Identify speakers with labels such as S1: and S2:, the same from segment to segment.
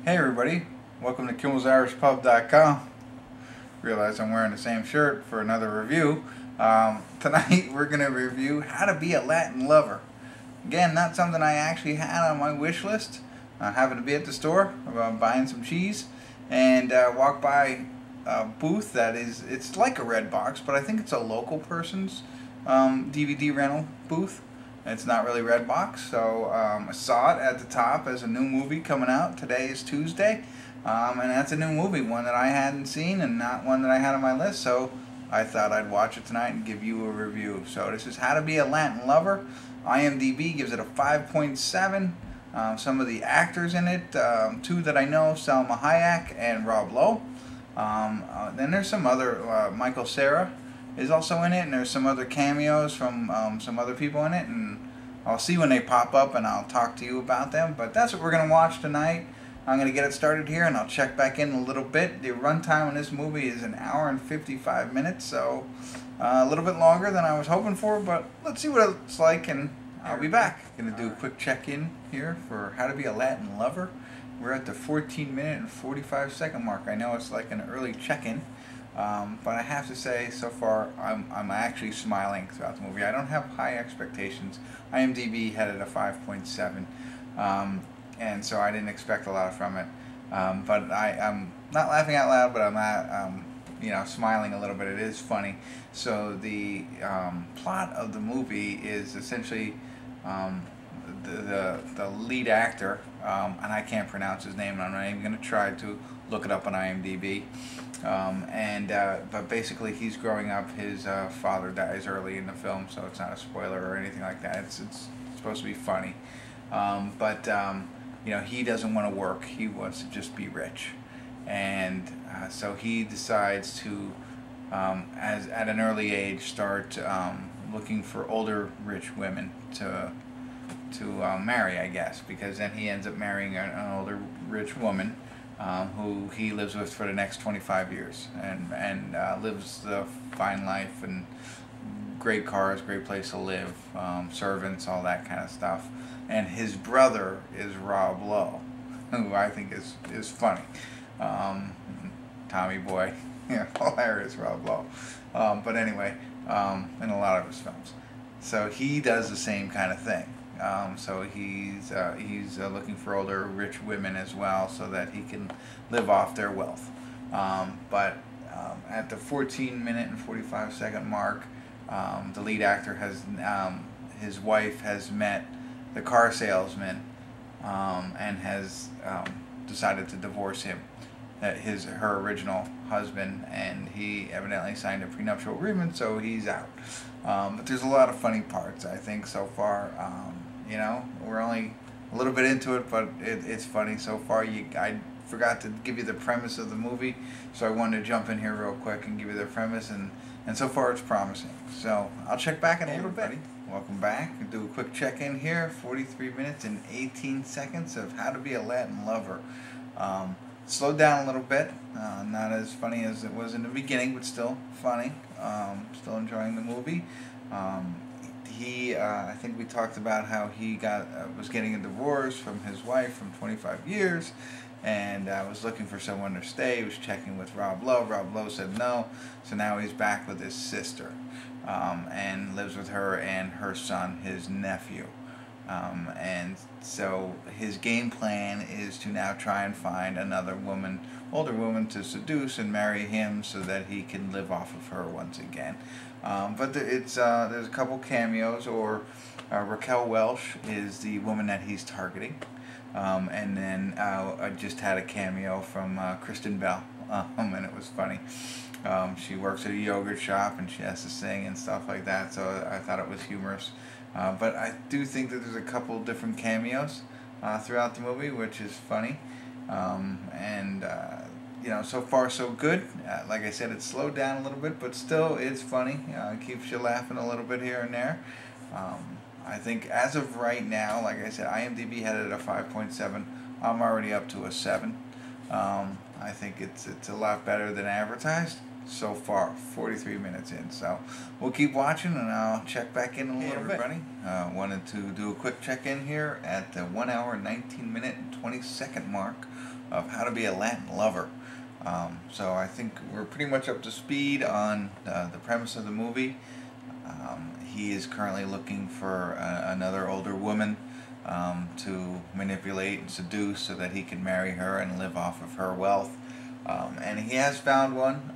S1: Hey everybody, welcome to KimmelsIrishPub.com. Realize I'm wearing the same shirt for another review. Tonight we're going to review How to Be a Latin Lover. Again, not something I actually had on my wish list. I happened to be at the store buying some cheese and walked by a booth that it's like a Red Box, but I think it's a local person's DVD rental booth. It's not really Redbox, so I saw it at the top as a new movie coming out. Today is Tuesday, and that's a new movie, one that I hadn't seen and not one that I had on my list, so I thought I'd watch it tonight and give you a review. So this is How to Be a Latin Lover. IMDb gives it a 5.7. Some of the actors in it, two that I know, Salma Hayek and Rob Lowe. Then there's some other, Michael Cera is also in it, and there's some other cameos from some other people in it, and I'll see when they pop up and I'll talk to you about them. But that's what we're going to watch tonight. I'm going to get it started here and I'll check back in a little bit. The runtime on this movie is 1 hour and 55 minutes, so a little bit longer than I was hoping for, but let's see what it's like and I'll be back. Going to do a quick check-in here for How to Be a Latin Lover. We're at the 14-minute and 45-second mark. I know it's like an early check-in. But I have to say, so far, I'm actually smiling throughout the movie. I don't have high expectations. IMDb had it a 5.7, and so I didn't expect a lot from it. But I'm not laughing out loud, but I'm smiling a little bit. It is funny. So the plot of the movie is essentially the lead actor, and I can't pronounce his name, and I'm not even going to try to look it up on IMDb. But basically, he's growing up. His father dies early in the film, so it's not a spoiler or anything like that. It's supposed to be funny, he doesn't want to work. He wants to just be rich, and so he decides to, at an early age, start looking for older rich women to marry, I guess, because then he ends up marrying an older rich woman. Who he lives with for the next 25 years and lives the fine life and great cars, great place to live, servants, all that kind of stuff. And his brother is Rob Lowe, who I think is funny. Tommy Boy, hilarious Rob Lowe. But anyway, in a lot of his films. So he does the same kind of thing. So he's looking for older rich women as well, so that he can live off their wealth. But at the 14-minute and 45-second mark, the lead actor has his wife has met the car salesman and has decided to divorce him, her original husband, and he evidently signed a prenuptial agreement, so he's out. But there's a lot of funny parts, I think, so far. We're only a little bit into it, but it's funny so far. I forgot to give you the premise of the movie, so I wanted to jump in here real quick and give you the premise, and so far it's promising. So I'll check back in a little bit. Welcome back. We'll do a quick check-in here. 43 minutes and 18 seconds of How to Be a Latin Lover. Slowed down a little bit. Not as funny as it was in the beginning, but still funny. Still enjoying the movie. I think we talked about how he was getting a divorce from his wife from 25 years, and was looking for someone to stay. He was checking with Rob Lowe. Rob Lowe said no, so now he's back with his sister, and lives with her and her son, his nephew. And so his game plan is to now try and find another woman, older woman, to seduce and marry him so that he can live off of her once again. But there's a couple cameos, or Raquel Welch is the woman that he's targeting. And then I just had a cameo from Kristen Bell, and it was funny. She works at a yogurt shop and she has to sing and stuff like that, so I thought it was humorous. But I do think that there's a couple different cameos throughout the movie, which is funny. So far so good. Like I said, it's slowed down a little bit, but still it's funny. It keeps you laughing a little bit here and there. I think as of right now, like I said, IMDb had it at a 5.7. I'm already up to a 7. I think it's a lot better than advertised so far. 43 minutes in, so we'll keep watching, and I'll check back in a little bit. Wanted to do a quick check-in here at the 1 hour, 19 minute, and 20 second mark of how to be a Latin lover. So I think we're pretty much up to speed on the premise of the movie. He is currently looking for another older woman to manipulate and seduce so that he can marry her and live off of her wealth. And he has found one.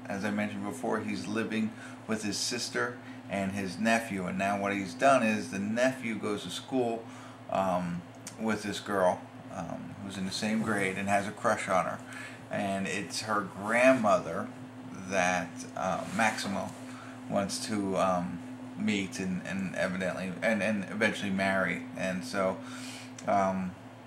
S1: As I mentioned before, he's living with his sister and his nephew. And now what he's done is the nephew goes to school with this girl who's in the same grade and has a crush on her. And it's her grandmother that Maximo wants to meet and evidently and eventually marry. And so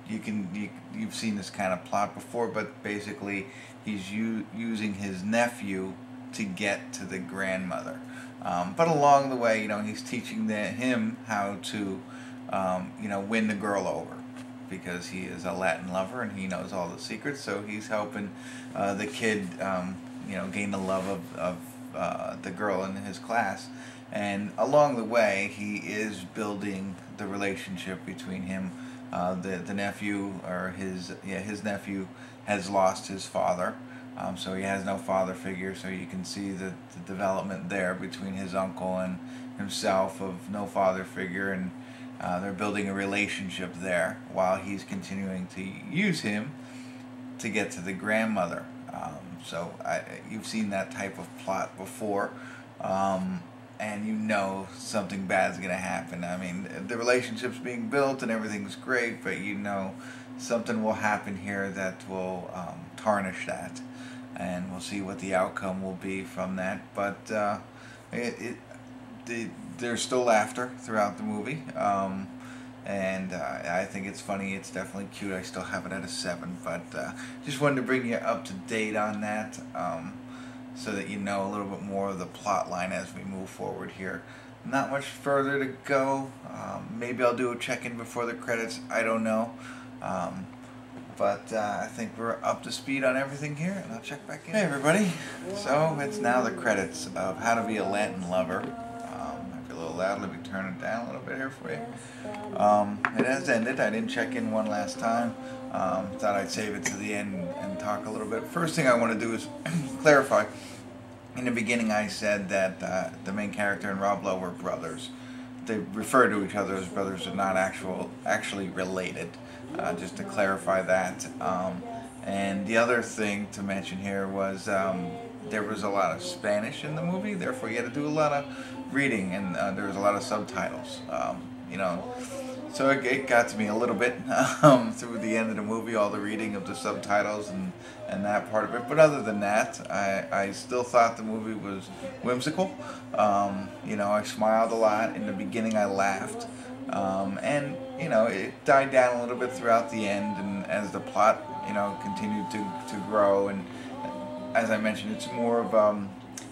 S1: you've seen this kind of plot before, but basically he's using his nephew to get to the grandmother. But along the way, he's teaching him how to win the girl over, because he is a Latin lover and he knows all the secrets. So he's helping the kid gain the love of the girl in his class. And along the way, he is building the relationship between him. The nephew, or his nephew has lost his father, so he has no father figure. So you can see the development there between his uncle and himself of no father figure, and they're building a relationship there while he's continuing to use him to get to the grandmother. So you've seen that type of plot before. And something bad's going to happen. I mean, the relationship's being built and everything's great, but something will happen here that will tarnish that. And we'll see what the outcome will be from that. But there's still laughter throughout the movie. And I think it's funny. It's definitely cute. I still have it at a 7. But just wanted to bring you up to date on that. So that you know a little bit more of the plot line as we move forward here. Not much further to go. Maybe I'll do a check-in before the credits. I don't know. But I think we're up to speed on everything here, and I'll check back in. Hey everybody. So it's now the credits of How to Be a Latin Lover. Might be a little loud. Let me turn it down a little bit here for you. It has ended. I didn't check in one last time. Thought I'd save it to the end and talk a little bit. First thing I want to do is clarify. In the beginning I said that the main character and Rob Lowe were brothers. They refer to each other as brothers and not actually related. Just to clarify that. And the other thing to mention here was there was a lot of Spanish in the movie, therefore you had to do a lot of reading, and there was a lot of subtitles. So it got to me a little bit through the end of the movie, all the reading of the subtitles and that part of it. But other than that, I still thought the movie was whimsical. I smiled a lot. In the beginning I laughed. And it died down a little bit throughout the end, and as the plot continued to grow, and as I mentioned, it's more of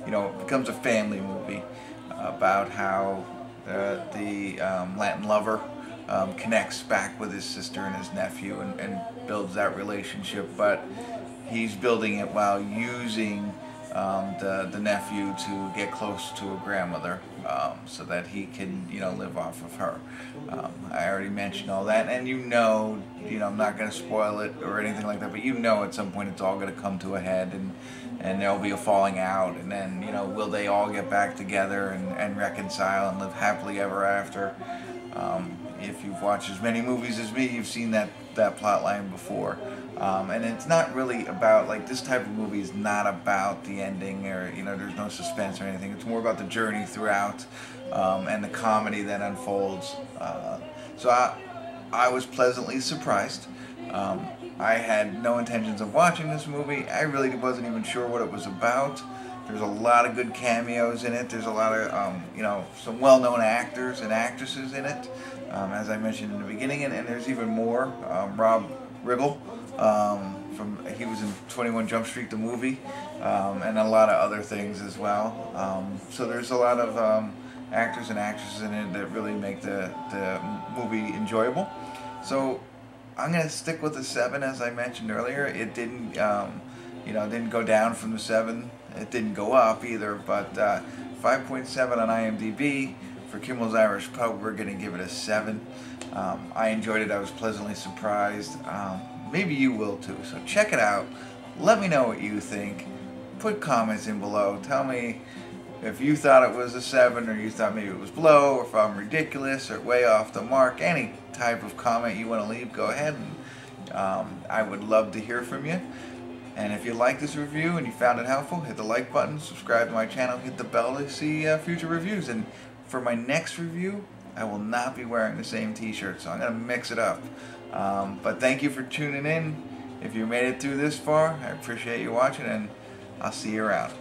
S1: it becomes a family movie about how the Latin lover connects back with his sister and his nephew and builds that relationship, but he's building it while using the nephew to get close to a grandmother, so that he can live off of her. I already mentioned all that, and I'm not going to spoil it or anything like that, but at some point it's all going to come to a head, and there'll be a falling out, and then will they all get back together and reconcile and live happily ever after? If you've watched as many movies as me, you've seen that plot line before. And it's not really about, this type of movie is not about the ending, or, there's no suspense or anything. It's more about the journey throughout, and the comedy that unfolds. So I was pleasantly surprised. I had no intentions of watching this movie. I really wasn't even sure what it was about. There's a lot of good cameos in it. There's a lot of, some well-known actors and actresses in it, as I mentioned in the beginning, and there's even more. Rob Riggle, he was in 21 Jump Street, the movie, and a lot of other things as well. So there's a lot of actors and actresses in it that really make the movie enjoyable. So I'm going to stick with the 7, as I mentioned earlier. It didn't, didn't go down from the 7. It didn't go up either, but 5.7 on IMDb. For Kimmel's Irish Pub, we're going to give it a 7. I enjoyed it. I was pleasantly surprised. maybe you will too. So check it out. Let me know what you think. Put comments in below. Tell me if you thought it was a 7 or you thought maybe it was below, or if I'm ridiculous or way off the mark. Any type of comment you want to leave, go ahead, and I would love to hear from you. And if you like this review and you found it helpful, hit the like button, subscribe to my channel, hit the bell to see future reviews. And for my next review, I will not be wearing the same t-shirt, so I'm going to mix it up. But thank you for tuning in. If you made it through this far, I appreciate you watching, and I'll see you around.